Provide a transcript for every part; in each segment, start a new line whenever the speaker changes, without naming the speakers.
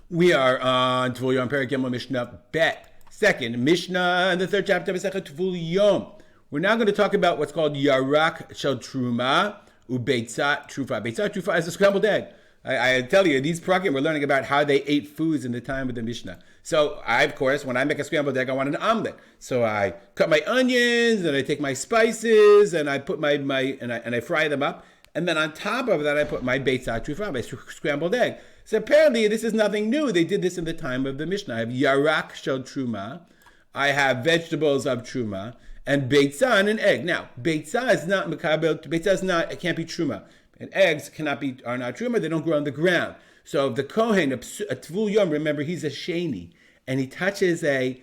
We are on Tvul Yom, Perek Yom Mishnah Bet. Second Mishnah in the third chapter of Tvul Yom. We're now going to talk about what's called Yarak Shel Truma Ubeitza Trufa. Beitza Trufa is a scrambled egg. I tell you, these prakim, we're learning about how they ate foods in the time of the Mishnah. So of course, when I make a scrambled egg, I want an omelet. So I cut my onions, and I take my spices, and I put and I fry them up. And then on top of that, I put my beitza trufa, my scrambled egg. So apparently, this is nothing new. They did this in the time of the Mishnah. I have yarak shel truma. I have vegetables of truma and beitza and an egg. Now, beitza is not mekabel. Beitza is not. It can't be truma. And eggs are not truma. They don't grow on the ground. So if the kohen, a tvul yom, remember he's a sheni, and he touches the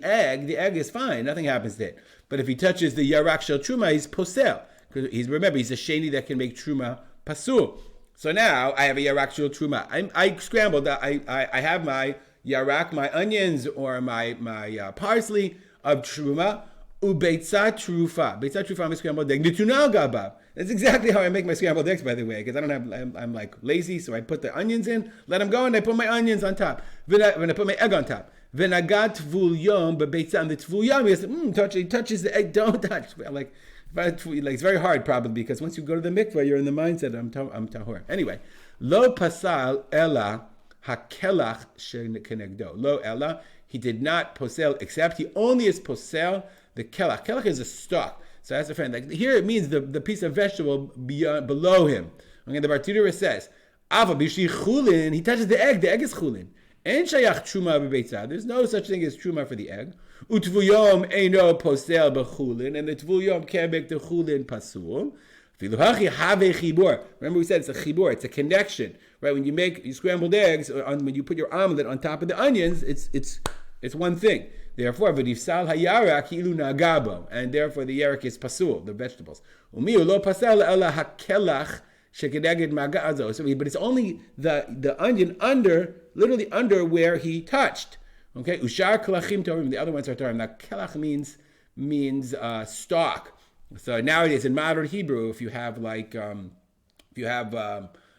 egg. The egg is fine. Nothing happens to it. But if he touches the yarak shel truma, he's posel. He's a sheni that can make truma pasul. So now I have a yarak shel truma. I scrambled. I have my yarak, my onions, or my parsley of truma. Ubeitza trufa. Beitza trufa, I'm scrambled egg. Nitunal gabav. That's exactly how I make my scrambled eggs, by the way, because I'm like lazy, so I put the onions in, let them go, and I put my onions on top. When I put my egg on top. Venagat tvul yom, but beitza and the tvul yom, he touches the egg. Don't touch. It's very hard probably because once you go to the mikveh, you're in the mindset I'm tahor. Anyway, lo pasal ella hakelach shekenegdo. Lo ella, he did not posel except he only is posel the kelach. Kelach is a stalk. So that's a friend. Like here it means the piece of vegetable below him. Okay, the Bartudera says, Ava b'shi chulin. He touches the egg. The egg is chulin. En shayach truma b'beitza. There's no such thing as truma for the egg. Utvul yom eino posel b'chulin, and the tvul yom can't make the chulin pasul. Filuhachi have chibur. Remember we said it's a chibur. It's a connection, right? When you make scrambled eggs, when you put your omelet on top of the onions, it's one thing. Therefore, v'difsal hayarak ilu nagabo, and therefore the yarak is pasul, the vegetables. Umiu lo pasel ela hakelach shekedeged magazo. So, but it's only the onion literally under where he touched. Okay, ushar kelachim torim. The other ones are torim. Now, kelach means stalk. So nowadays in modern Hebrew, if you have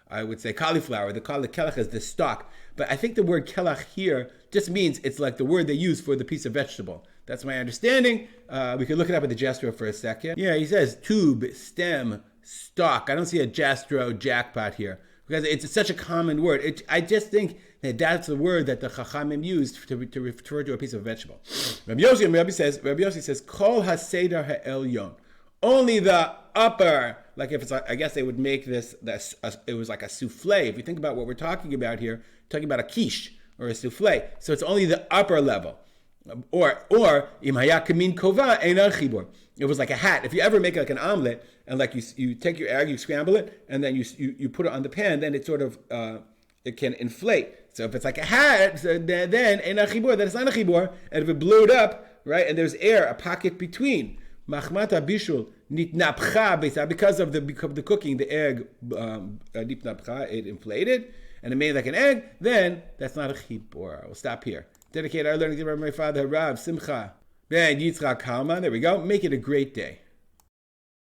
I would say cauliflower, the kelach is the stalk. But I think the word kelach here just means it's like the word they use for the piece of vegetable. That's my understanding. We could look it up at the Jastro for a second. Yeah, he says tube, stem, stalk. I don't see a Jastro jackpot here because it's such a common word. I just think that's the word that the Chachamim used to refer to a piece of vegetable. Rabbi Yossi says, Kol haseder ha'elyon. Only the upper, like if it's, I guess they would make this, it was like a souffle. If you think about what we're talking about here, talking about a quiche or a souffle. So it's only the upper level. Or im haya kamin kova eina chibur. It was like a hat. If you ever make like an omelet and like you take your egg, you scramble it, and then you put it on the pan, then it sort of it can inflate. So if it's like a hat, so then eina chibur, then it's not a chibur. And if it blew it up, right, and there's air, a pocket between. Machmata bishul nitnapcha beitza, because of the cooking, the egg nitnapcha, it inflated and it made like an egg. Then that's not a chibur. We'll stop here. Dedicate our learning to my father Rav Simcha Ben Yitzchak Kalman. There we go. Make it a great day.